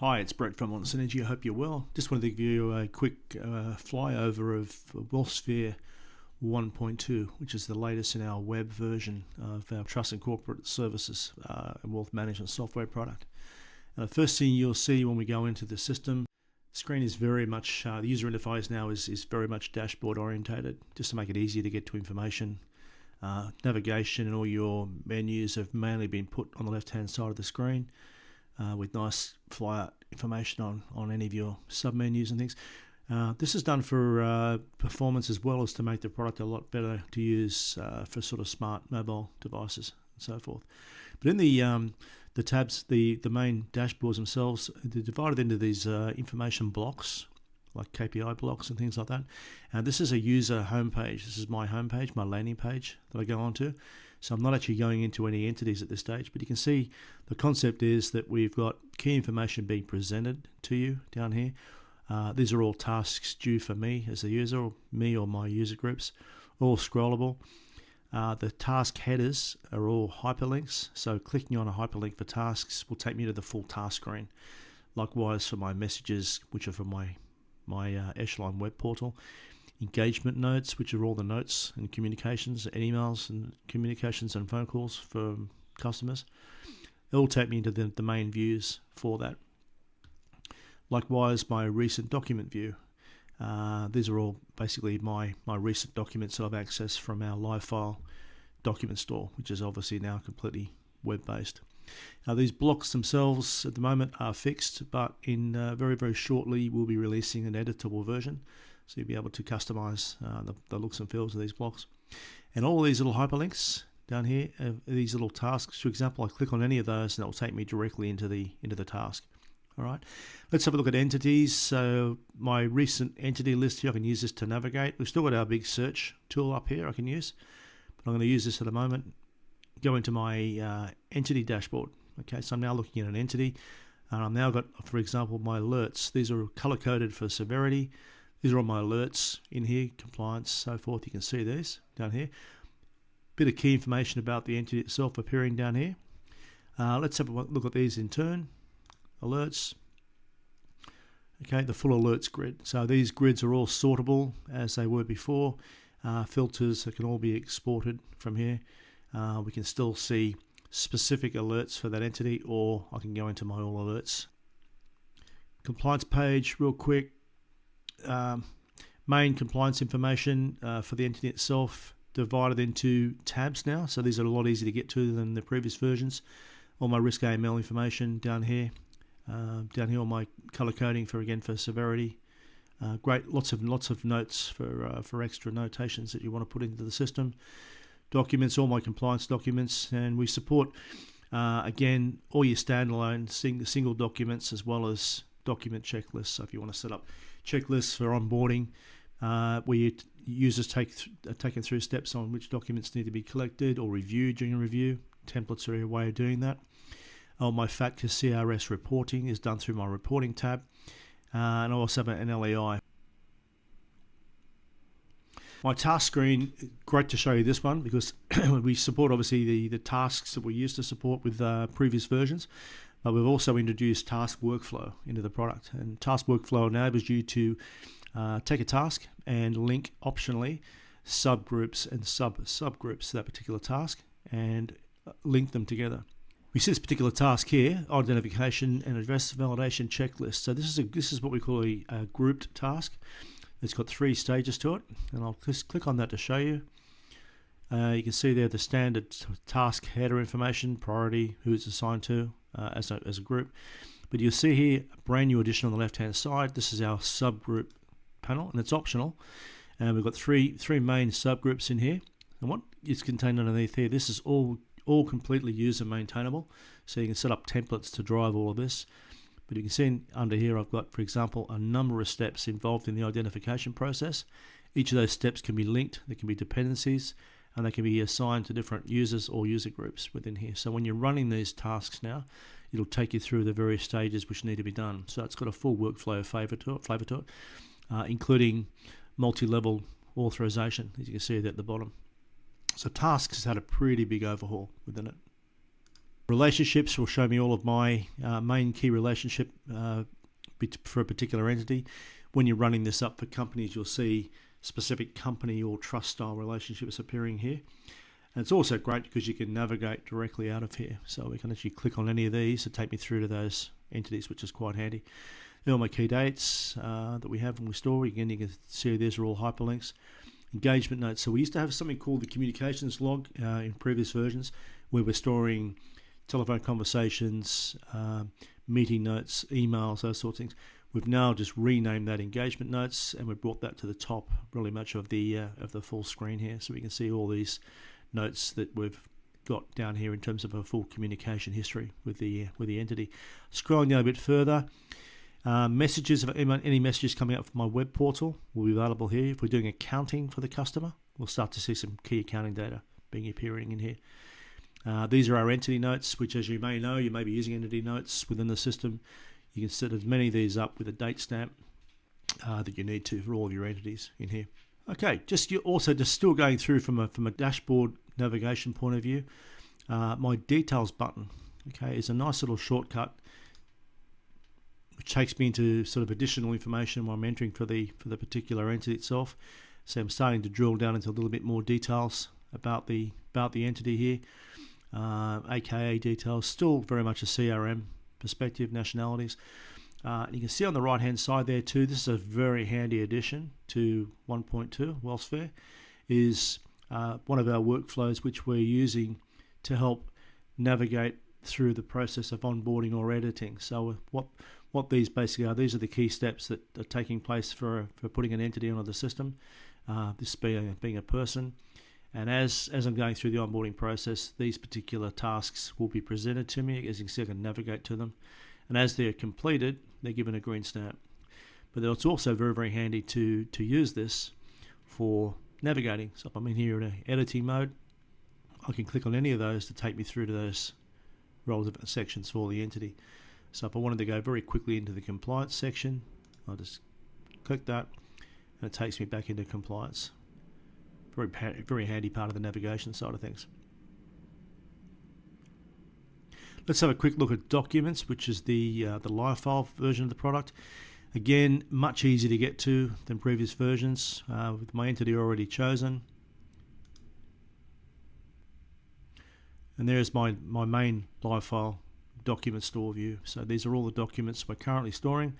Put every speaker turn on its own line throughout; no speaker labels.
Hi, it's Brett from On Synergy. I hope you're well. Just wanted to give you a quick flyover of WealthSphere 1.2, which is the latest in our web version of our trust and corporate services and wealth management software product. The first thing you'll see when we go into the system, the screen is very much, the user interface now is very much dashboard orientated, just to make it easier to get to information. Navigation and all your menus have mainly been put on the left hand side of the screen. With nice flyout information on any of your sub-menus and things. This is done for performance as well as to make the product a lot better to use for sort of smart mobile devices and so forth. But in the tabs, the main dashboards themselves, they're divided into these information blocks, like KPI blocks and things like that. This is a user homepage. This is my homepage, my landing page that I go onto. So I'm not actually going into any entities at this stage, but you can see the concept is that we've got key information being presented to you down here. These are all tasks due for me as the user, or me or my user groups, all scrollable. The task headers are all hyperlinks, so clicking on a hyperlink for tasks will take me to the full task screen. Likewise for my messages, which are from my Echelon web portal. Engagement notes, which are all the notes and communications, emails and communications and phone calls for customers. It'll take me into the main views for that. Likewise, my recent document view. These are all basically my recent documents that I've accessed from our live file document store, which is obviously now completely web-based. Now, these blocks themselves at the moment are fixed, but in very, very shortly we'll be releasing an editable version. So you'll be able to customize the looks and feels of these blocks. And all these little hyperlinks down here, these little tasks, for example, I click on any of those and it will take me directly into the task. All right, let's have a look at entities. So my recent entity list here, I can use this to navigate. We've still got our big search tool up here I can use, but I'm going to use this at the moment. Go into my entity dashboard. Okay, so I'm now looking at an entity, and I've now got, for example, my alerts. These are color coded for severity. These are all my alerts in here, compliance, so forth. You can see these down here. Bit of key information about the entity itself appearing down here. Let's have a look at these in turn. Alerts. Okay, the full alerts grid. So these grids are all sortable as they were before. Filters that can all be exported from here. We can still see specific alerts for that entity, or I can go into my all alerts. Compliance page, real quick. Main compliance information for the entity itself divided into tabs now, so these are a lot easier to get to than the previous versions. All my risk AML information down here, all my color coding for severity. Great, lots of notes for extra notations that you want to put into the system. Documents, all my compliance documents, and we support again all your standalone single documents as well as document checklists. So if you want to set up checklists for onboarding, where users taken through steps on which documents need to be collected or reviewed during a review. Templates are a way of doing that. My FATCA CRS reporting is done through my reporting tab, and I also have an LEI. My task screen, great to show you this one because we support obviously the tasks that we used to support with previous versions. But we've also introduced task workflow into the product, and task workflow enables you to take a task and link optionally subgroups and subgroups to that particular task and link them together. We see this particular task here, identification and address validation checklist. So this is what we call a grouped task. It's got 3 stages to it, and I'll just click on that to show you. You can see there the standard task header information, priority, who it's assigned to as a group. But you'll see here a brand new addition on the left hand side. This is our subgroup panel, and it's optional. And we've got three main subgroups in here. And what is contained underneath here, this is all completely user maintainable. So you can set up templates to drive all of this. But you can see under here I've got, for example, a number of steps involved in the identification process. Each of those steps can be linked, there can be dependencies, and they can be assigned to different users or user groups within here. So when you're running these tasks now, it'll take you through the various stages which need to be done. So it's got a full workflow flavor to it, including multi-level authorization, as you can see there at the bottom. So tasks has had a pretty big overhaul within it. Relationships will show me all of my main key relationship for a particular entity. When you're running this up for companies, you'll see specific company or trust style relationships appearing here. And it's also great because you can navigate directly out of here. So we can actually click on any of these to take me through to those entities, which is quite handy. There are all my key dates that we have when we store. Again, you can see these are all hyperlinks. Engagement notes. So we used to have something called the communications log in previous versions, where we're storing telephone conversations, meeting notes, emails, those sorts of things. We've now just renamed that engagement notes, and we've brought that to the top, really much of the full screen here, so we can see all these notes that we've got down here in terms of a full communication history with the entity. Scrolling down a bit further, messages, any messages coming up from my web portal will be available here. If we're doing accounting for the customer, we'll start to see some key accounting data appearing in here. These are our entity notes, which, as you may know, you may be using entity notes within the system. You can set as many of these up with a date stamp that you need to for all of your entities in here. Okay, you're still going through from a dashboard navigation point of view. My details button, okay, is a nice little shortcut which takes me into sort of additional information while I'm entering for the particular entity itself. So I'm starting to drill down into a little bit more details about the entity here. AKA details, still very much a CRM perspective, nationalities. You can see on the right hand side there too, this is a very handy addition to 1.2 WealthSphere, is one of our workflows which we're using to help navigate through the process of onboarding or editing. So what these basically are, these are the key steps that are taking place for putting an entity onto the system, this being a person. And as I'm going through the onboarding process, these particular tasks will be presented to me. As you can see, I can navigate to them. And as they're completed, they're given a green stamp. But it's also very, very handy to use this for navigating. So if I'm in here in editing mode, I can click on any of those to take me through to those relevant sections for the entity. So if I wanted to go very quickly into the compliance section, I'll just click that, and it takes me back into compliance. Very handy part of the navigation side of things. Let's have a quick look at documents, which is the live file version of the product. Again, much easier to get to than previous versions, with my entity already chosen. And there's my main live file document store view. So these are all the documents we're currently storing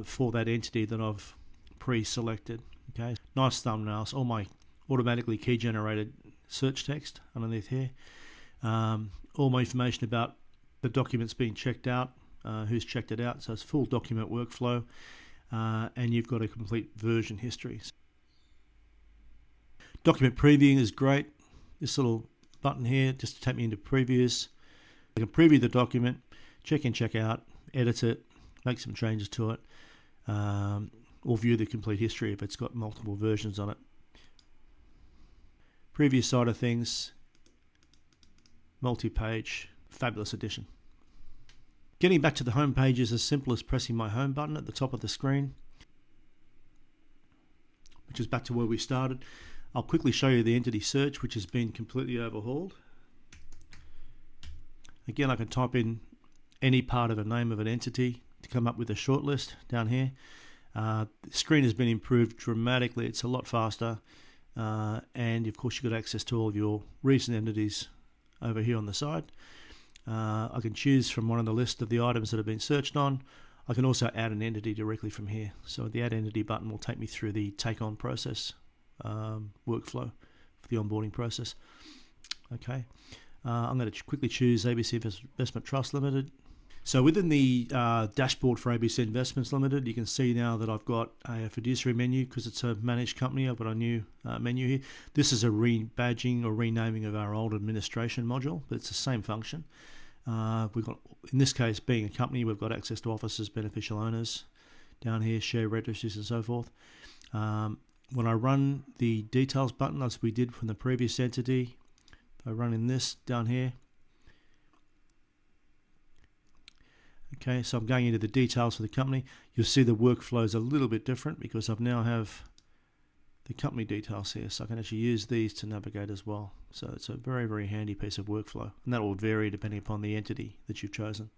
for that entity that I've pre-selected. Okay, nice thumbnails, all my automatically key generated search text underneath here. All my information about the documents being checked out, who's checked it out, so it's full document workflow, and you've got a complete version history. Document previewing is great. This little button here just to take me into previews. I can preview the document, check in, check out, edit it, make some changes to it, or view the complete history if it's got multiple versions on it. Previous side of things, multi-page, fabulous addition. Getting back to the home page is as simple as pressing my home button at the top of the screen, which is back to where we started. I'll quickly show you the entity search, which has been completely overhauled. Again, I can type in any part of a name of an entity to come up with a shortlist down here. The screen has been improved dramatically. It's a lot faster. And of course you've got access to all of your recent entities over here on the side. I can choose from one of the list of the items that have been searched on. I can also add an entity directly from here. So the add entity button will take me through the take on process workflow for the onboarding process. Okay, I'm going to quickly choose ABC Investment Trust Limited. So within the dashboard for ABC Investments Limited, you can see now that I've got a fiduciary menu because it's a managed company. I've got a new menu here. This is a rebadging or renaming of our old administration module, but it's the same function. We've got, in this case, being a company, we've got access to officers, beneficial owners down here, share registries and so forth. When I run the details button, as we did from the previous entity, I run in this down here. Okay, so I'm going into the details of the company. You'll see the workflow is a little bit different because I've now have the company details here, so I can actually use these to navigate as well. So it's a very, very handy piece of workflow, and that will vary depending upon the entity that you've chosen.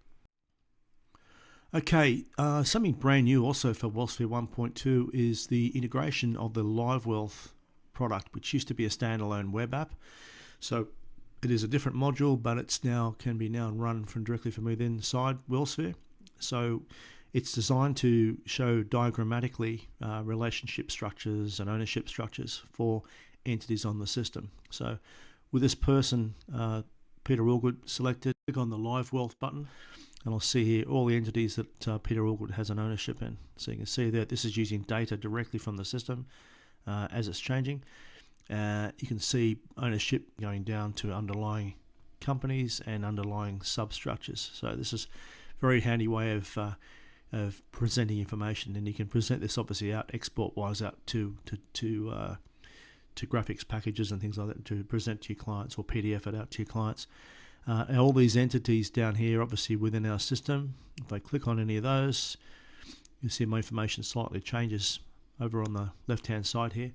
Okay, something brand new also for WealthSphere 1.2 is the integration of the LiveWealth product, which used to be a standalone web app. So it is a different module, but it's now can be now run from directly from within inside WealthSphere. So it's designed to show diagrammatically relationship structures and ownership structures for entities on the system. So with this person, Peter Allgood, selected, click on the LiveWealth button, and I'll see here all the entities that Peter Allgood has an ownership in. So you can see that this is using data directly from the system as it's changing. You can see ownership going down to underlying companies and underlying substructures. So this is a very handy way of presenting information, and you can present this obviously out export wise out to graphics packages and things like that to present to your clients, or PDF it out to your clients. And all these entities down here obviously within our system, if I click on any of those, you see my information slightly changes over on the left hand side here.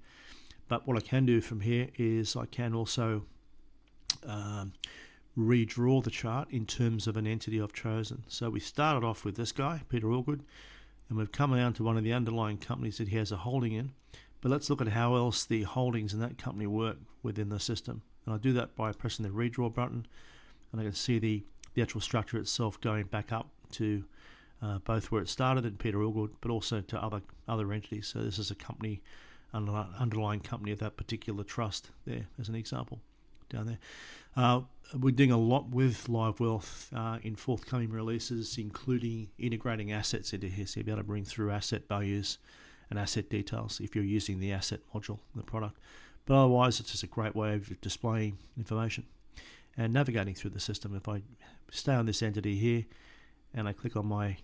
But what I can do from here is I can also redraw the chart in terms of an entity I've chosen. So we started off with this guy, Peter Allgood, and we've come down to one of the underlying companies that he has a holding in. But let's look at how else the holdings in that company work within the system. And I do that by pressing the redraw button, and I can see the actual structure itself going back up to both where it started in Peter Allgood, but also to other entities. So this is a company, underlying company of that particular trust there, as an example, down there. We're doing a lot with LiveWealth in forthcoming releases, including integrating assets into here, so you'll be able to bring through asset values and asset details if you're using the asset module in the product. But otherwise, it's just a great way of displaying information and navigating through the system. If I stay on this entity here and I click on my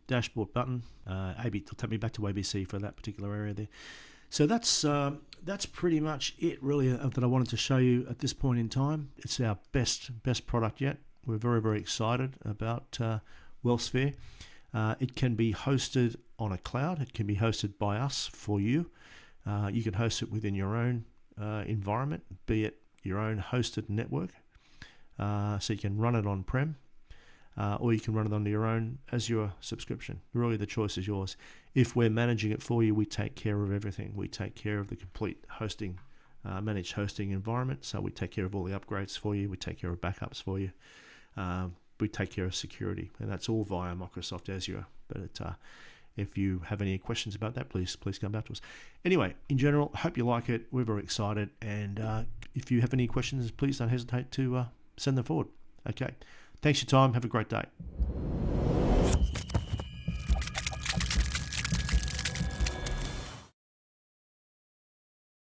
dashboard button, it'll take me back to ABC for that particular area there. So that's pretty much it really that I wanted to show you at this point in time. It's our best product yet. We're very, very excited about WealthSphere. It can be hosted on a cloud. It can be hosted by us for you. You can host it within your own environment, be it your own hosted network. So you can run it on-prem, or you can run it under your own Azure subscription. Really, the choice is yours. If we're managing it for you, we take care of everything. We take care of the complete hosting, managed hosting environment. So we take care of all the upgrades for you. We take care of backups for you. We take care of security, and that's all via Microsoft Azure. But if you have any questions about that, please come back to us. Anyway, in general, hope you like it. We're very excited, and if you have any questions, please don't hesitate to send them forward. Okay, thanks for your time. Have a great day.